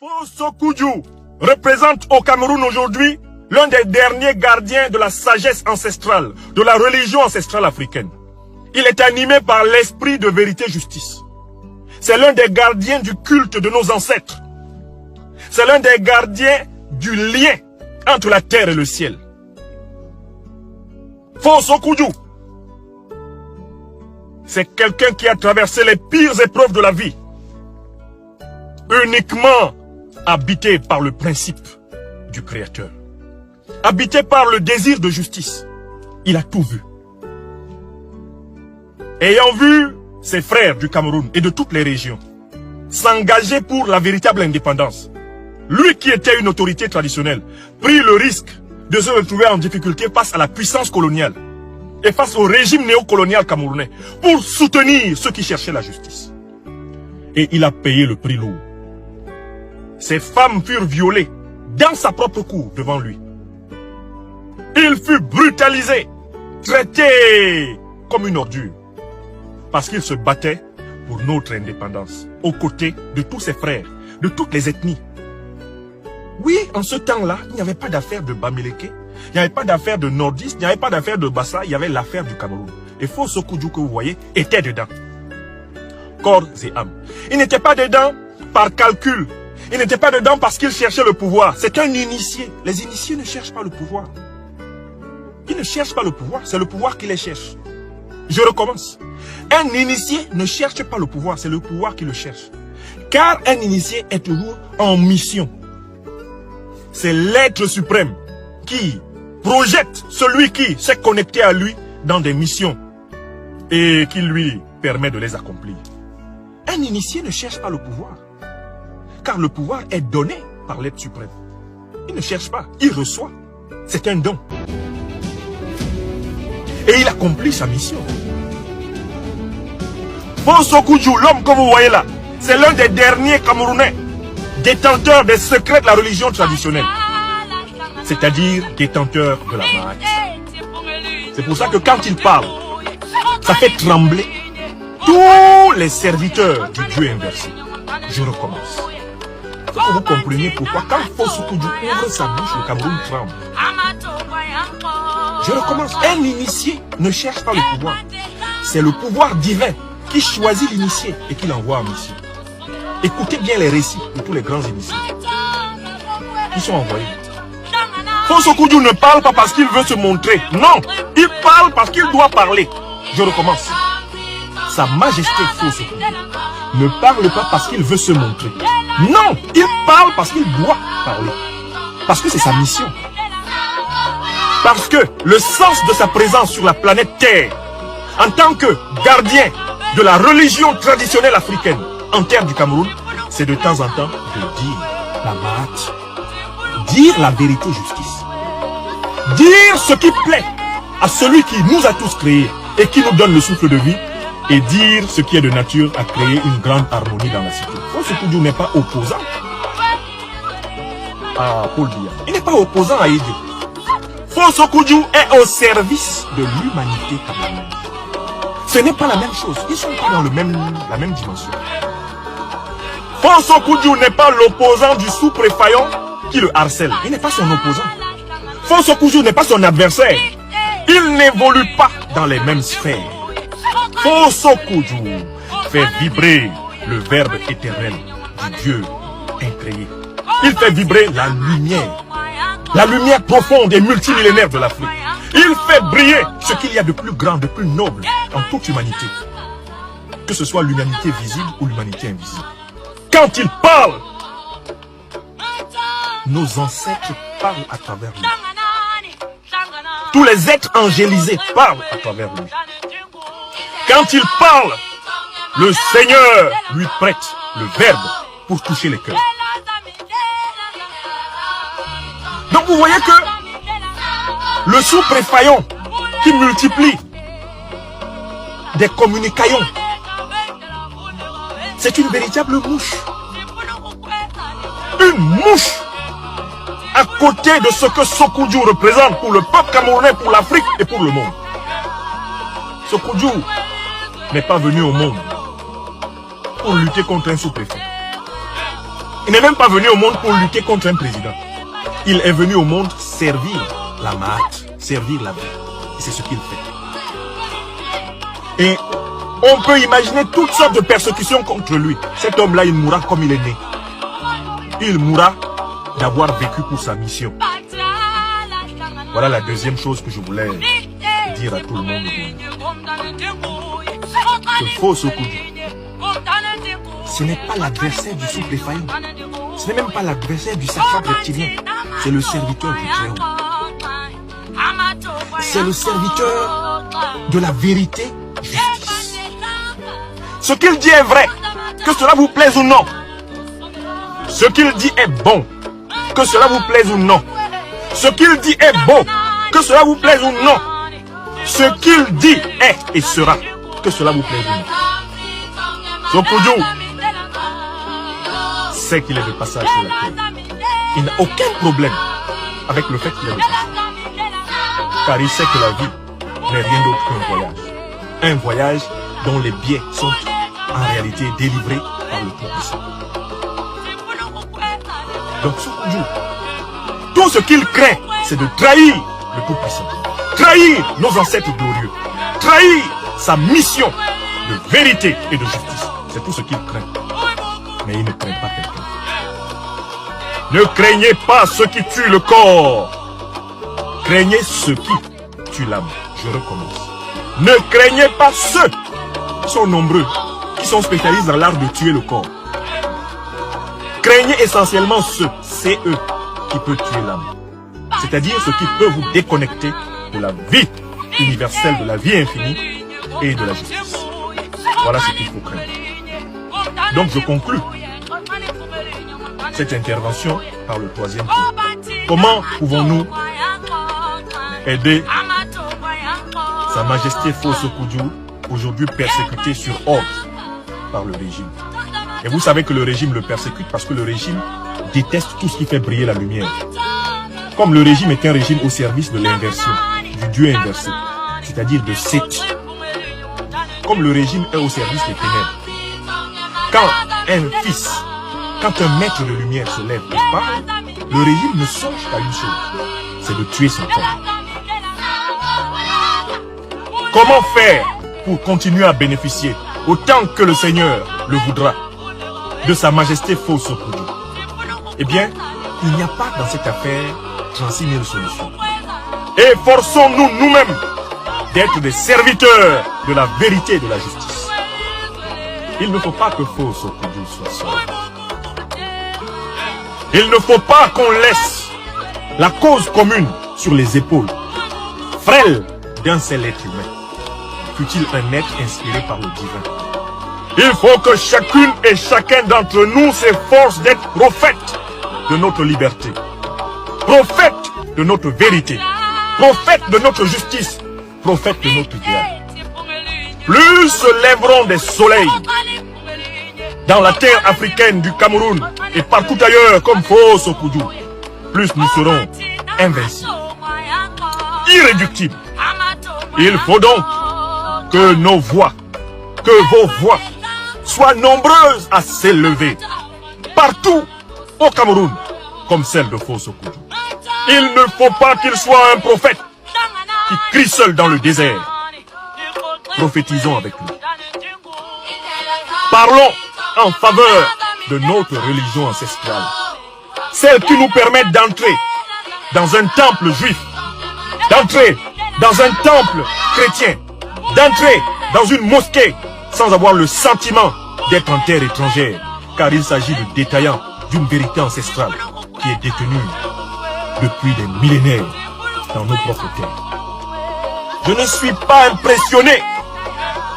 Fosso Kudju représente au Cameroun aujourd'hui l'un des derniers gardiens de la sagesse ancestrale, de la religion ancestrale africaine. Il est animé par l'esprit de vérité-justice. C'est l'un des gardiens du culte de nos ancêtres. C'est l'un des gardiens du lien entre la terre et le ciel. Fosso Kudju, c'est quelqu'un qui a traversé les pires épreuves de la vie, uniquement habité par le principe du Créateur, habité par le désir de justice. Il a tout vu. Ayant vu ses frères du Cameroun et de toutes les régions s'engager pour la véritable indépendance, lui qui était une autorité traditionnelle prit le risque de se retrouver en difficulté face à la puissance coloniale et face au régime néocolonial camerounais pour soutenir ceux qui cherchaient la justice. Et il a payé le prix lourd. Ses femmes furent violées dans sa propre cour devant lui. Il fut brutalisé, traité comme une ordure, parce qu'il se battait pour notre indépendance, aux côtés de tous ses frères, de toutes les ethnies. Oui, en ce temps-là, il n'y avait pas d'affaire de Bamileke, il n'y avait pas d'affaire de nordistes, il n'y avait pas d'affaire de Bassa, il y avait l'affaire du Cameroun. Et Fosso Kudju que vous voyez était dedans. Corps et âme. Il n'était pas dedans par calcul. Il n'était pas dedans parce qu'il cherchait le pouvoir. C'est un initié. Les initiés ne cherchent pas le pouvoir. Ils ne cherchent pas le pouvoir, c'est le pouvoir qui les cherche. Je recommence. Un initié ne cherche pas le pouvoir, c'est le pouvoir qui le cherche. Car un initié est toujours en mission. C'est l'être suprême qui projette celui qui s'est connecté à lui dans des missions et qui lui permet de les accomplir. Un initié ne cherche pas le pouvoir, car le pouvoir est donné par l'être suprême. Il ne cherche pas, il reçoit. C'est un don. Et il accomplit sa mission. Fosso Kudju, l'homme que vous voyez là, c'est l'un des derniers Camerounais détenteurs des secrets de la religion traditionnelle. C'est-à-dire détenteur de la Mahat. C'est pour ça que quand il parle, ça fait trembler tous les serviteurs du Dieu inversé. Je recommence. Il faut que vous compreniez pourquoi quand Fosso Kudju ouvre sa bouche, le Cameroun tremble. Je recommence. Un initié ne cherche pas le pouvoir. C'est le pouvoir divin qui choisit l'initié et qui l'envoie en mission. Écoutez bien les récits de tous les grands initiés qui sont envoyés. Fosso Kudju ne parle pas parce qu'il veut se montrer. Non, il parle parce qu'il doit parler. Je recommence. Sa Majesté Fosso Kudju ne parle pas parce qu'il veut se montrer. Non, il parle parce qu'il doit parler. Parce que c'est sa mission. Parce que le sens de sa présence sur la planète Terre, en tant que gardien de la religion traditionnelle africaine en terre du Cameroun, c'est de temps en temps de dire la Mahat, dire la vérité justice, dire ce qui plaît à celui qui nous a tous créés et qui nous donne le souffle de vie, et dire ce qui est de nature à créer une grande harmonie dans la cité. Fosso Kudju n'est pas opposant à Paul Biya. Il n'est pas opposant à Idio. Fosso Kudju est au service de l'humanité camerounaise. Ce n'est pas la même chose. Ils ne sont pas dans la même dimension. Fosso Kudju n'est pas l'opposant du sous-préfet qui le harcèle. Il n'est pas son opposant. Fosso Kudju n'est pas son adversaire. Il n'évolue pas dans les mêmes sphères. Fosso Kudju fait vibrer le verbe éternel du Dieu incréé. Il fait vibrer la lumière profonde et multimillénaire de l'Afrique. Il fait briller ce qu'il y a de plus grand, de plus noble en toute humanité. Que ce soit l'humanité visible ou l'humanité invisible. Quand il parle, nos ancêtres parlent à travers lui. Tous les êtres angélisés parlent à travers lui. Quand il parle, le Seigneur lui prête le verbe pour toucher les cœurs. Donc vous voyez que le sous-préfet qui multiplie des communications, c'est une véritable mouche. Une mouche à côté de ce que Fosso Kudju représente pour le peuple camerounais, pour l'Afrique et pour le monde. Fosso Kudju n'est pas venu au monde pour lutter contre un sous-préfet. Il n'est même pas venu au monde pour lutter contre un président. Il est venu au monde servir la marque, servir la vie. Et c'est ce qu'il fait. Et on peut imaginer toutes sortes de persécutions contre lui. Cet homme-là, il mourra comme il est né. Il mourra d'avoir vécu pour sa mission. Voilà la deuxième chose que je voulais dire à tout le monde. Ce faux Sokoudou, ce n'est pas l'adversaire du souple défaillant. Ce n'est même pas l'adversaire du sacre reptilien. C'est le serviteur du Très-Haut. C'est le serviteur de la vérité, justice. Ce qu'il dit est vrai, que cela vous plaise ou non. Ce qu'il dit est bon, que cela vous plaise ou non. Ce qu'il dit est beau, que cela vous plaise ou non. Ce qu'il dit est et sera, que cela vous plaise ou non. Sokoudou sait qu'il est de passage sur la terre. Il n'a aucun problème avec le fait qu'il est de passage. Car il sait que la vie n'est rien d'autre qu'un voyage. Un voyage dont les biais sont en réalité délivrés par le Tout-Puissant. Donc Sokoudou, tout ce qu'il craint, c'est de trahir le Tout-Puissant. Trahir nos ancêtres glorieux. Trahir sa mission de vérité et de justice. C'est tout ce qu'il craint. Mais il ne craint pas quelqu'un. Ne craignez pas ceux qui tuent le corps. Craignez ceux qui tuent l'âme. Je recommence. Ne craignez pas ceux qui sont nombreux, qui sont spécialistes dans l'art de tuer le corps. Craignez essentiellement ceux, c'est eux qui peuvent tuer l'âme. C'est-à-dire ceux qui peuvent vous déconnecter de la vie universelle, de la vie infinie et de la justice. Voilà ce qu'il faut craindre. Donc je conclus cette intervention par le troisième point. Comment pouvons-nous aider Sa Majesté Faux Sokoudou, aujourd'hui persécuté sur ordre par le régime? Et vous savez que le régime le persécute parce que le régime déteste tout ce qui fait briller la lumière. Comme le régime est un régime au service de l'inversion, du Dieu inversé, c'est-à-dire de Seth. Comme le régime est au service des ténèbres. Quand un fils, quand un maître de lumière se lève et parle, le régime ne songe qu'à une chose, c'est de tuer son corps. Comment faire pour continuer à bénéficier, autant que le Seigneur le voudra, de Sa Majesté Faux Sokoudou? Eh bien, il n'y a pas dans cette affaire 36 000 solutions. Efforçons-nous nous-mêmes d'être des serviteurs de la vérité et de la justice. Il ne faut pas que Faux Sokoudou soit seul. Il ne faut pas qu'on laisse la cause commune sur les épaules frêles d'un seul être humain, fût-il un être inspiré par le divin. Il faut que chacune et chacun d'entre nous s'efforce d'être prophète de notre liberté, prophète de notre vérité, prophète de notre justice, prophète de notre idéal. Plus se lèveront des soleils dans la terre africaine du Cameroun et partout ailleurs comme Faux Sokoudou, plus nous serons invincibles, irréductibles. Il faut donc que nos voix, que vos voix soient nombreuses à s'élever partout au Cameroun comme celle de Faux Sokoudou. Il ne faut pas qu'il soit un prophète qui crie seul dans le désert. Prophétisons avec lui. Parlons en faveur de notre religion ancestrale, celle qui nous permet d'entrer dans un temple juif, d'entrer dans un temple chrétien, d'entrer dans une mosquée sans avoir le sentiment d'être en terre étrangère, car il s'agit de détaillants d'une vérité ancestrale qui est détenue depuis des millénaires dans nos propres terres. Je ne suis pas impressionné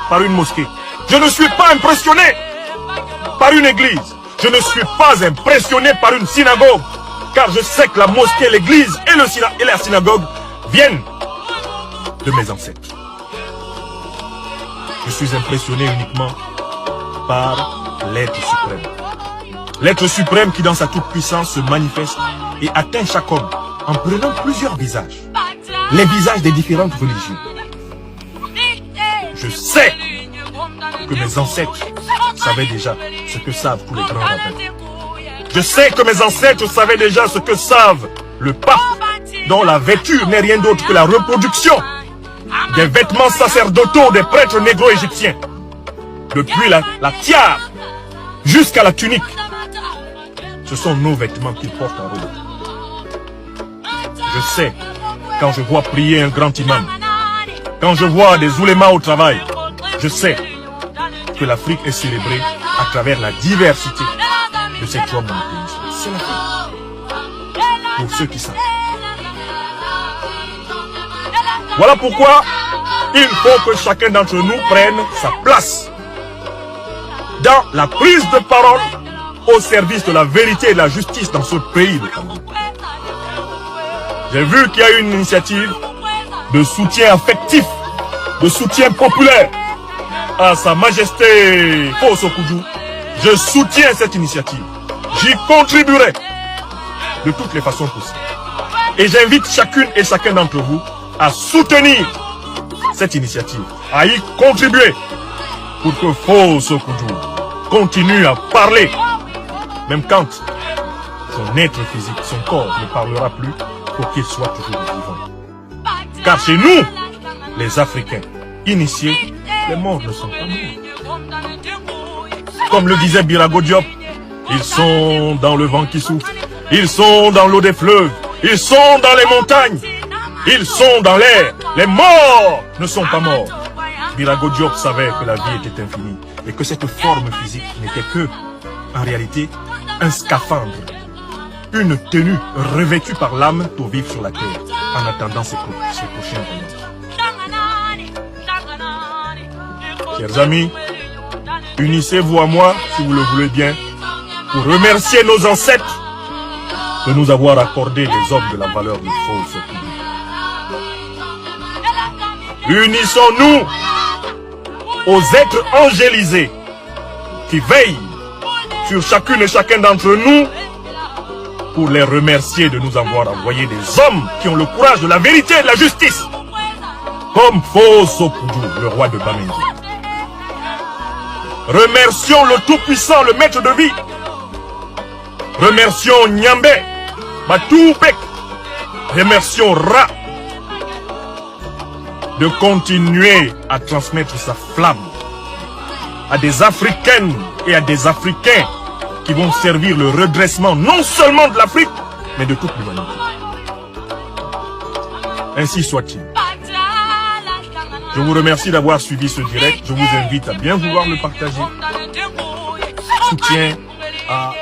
par une mosquée. Je ne suis pas impressionné par une église. Je ne suis pas impressionné par une synagogue, car je sais que la mosquée, l'église et la synagogue viennent de mes ancêtres. Je suis impressionné uniquement par l'être suprême. L'être suprême qui dans sa toute-puissance se manifeste et atteint chaque homme en prenant plusieurs visages. Les visages des différentes religions. Je sais que mes ancêtres savaient déjà ce que savent tous les grands rabbins. Je sais que mes ancêtres savaient déjà ce que savent le pape, dont la vêture n'est rien d'autre que la reproduction des vêtements sacerdotaux des prêtres négro-égyptiens. Depuis la tiare jusqu'à la tunique, ce sont nos vêtements qu'ils portent en robe. Je sais, quand je vois prier un grand imam, quand je vois des oulémas au travail, je sais que l'Afrique est célébrée à travers la diversité de ses trois monothéismes. C'est l'Afrique. Pour ceux qui savent. Voilà pourquoi il faut que chacun d'entre nous prenne sa place dans la prise de parole au service de la vérité et de la justice dans ce pays de Cameroun. J'ai vu qu'il y a une initiative de soutien affectif, de soutien populaire à Sa Majesté Fosso Okoudjou. Je soutiens cette initiative. J'y contribuerai de toutes les façons possibles. Et j'invite chacune et chacun d'entre vous à soutenir cette initiative, à y contribuer pour que Fosso Okoudjou continue à parler, même quand son être physique, son corps ne parlera plus, pour qu'il soit toujours vivant. Car chez nous, les Africains initiés, les morts ne sont pas morts. Comme le disait Birago Diop, ils sont dans le vent qui souffle, ils sont dans l'eau des fleuves, ils sont dans les montagnes, ils sont dans l'air. Les morts ne sont pas morts. Birago Diop savait que la vie était infinie et que cette forme physique n'était que, en réalité, un scaphandre, une tenue revêtue par l'âme pour vivre sur la terre en attendant ses prochains moments. Chers amis, unissez-vous à moi, si vous le voulez bien, pour remercier nos ancêtres de nous avoir accordé des hommes de la valeur du Fosso Okoudjou. Unissons-nous aux êtres angélisés qui veillent sur chacune et chacun d'entre nous pour les remercier de nous avoir envoyé des hommes qui ont le courage de la vérité et de la justice, comme Fosso Okoudjou, le roi de Bamendi. Remercions le Tout-Puissant, le Maître de vie. Remercions Nyambe, Batoupek. Remercions Ra de continuer à transmettre sa flamme à des Africaines et à des Africains qui vont servir le redressement non seulement de l'Afrique, mais de toute l'humanité. Ainsi soit-il. Je vous remercie d'avoir suivi ce direct. Je vous invite à bien vouloir le partager. Soutien à